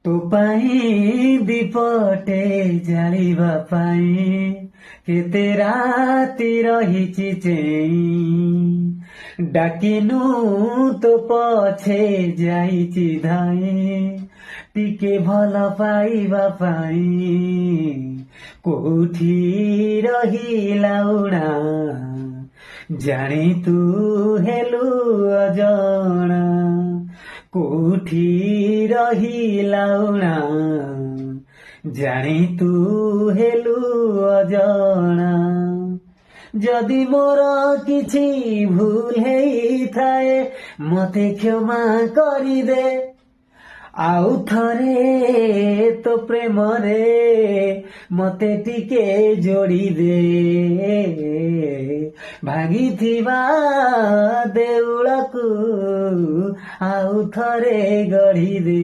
ତୋ ପାଇଁ ଦୀପଟେ ଜାଳିବା ପାଇଁ କେତେ ରାତି ରହିଛି ଚେଇଁ ଡାକିନୁ ତୋ ପଛେ ଯାଇଛି ଧାଇଁ ଟିକେ ଭଲ ପାଇବା ପାଇଁ କୋଉଠି ରହିଲା ଉଣା ଜାଣି ତୁ ହେଲୁ ଅଜଣା କୋଉଠି ରହିଲା ଉଣା ଜାଣି ତୁ ହେଲୁ ଅଜଣା ଯଦି ମୋର କିଛି ଭୁଲ ହେଇଥାଏ ମତେ କ୍ଷମା କରିଦେ ଆଉ ଥରେ ତୋ ପ୍ରେମରେ ମତେ ଟିକେ ଯୋଡ଼ିଦେ ଭାଙ୍ଗିଥିବା ଦେଉଳକୁ ଆଉ ଥରେ ଗଢ଼ିଦେ।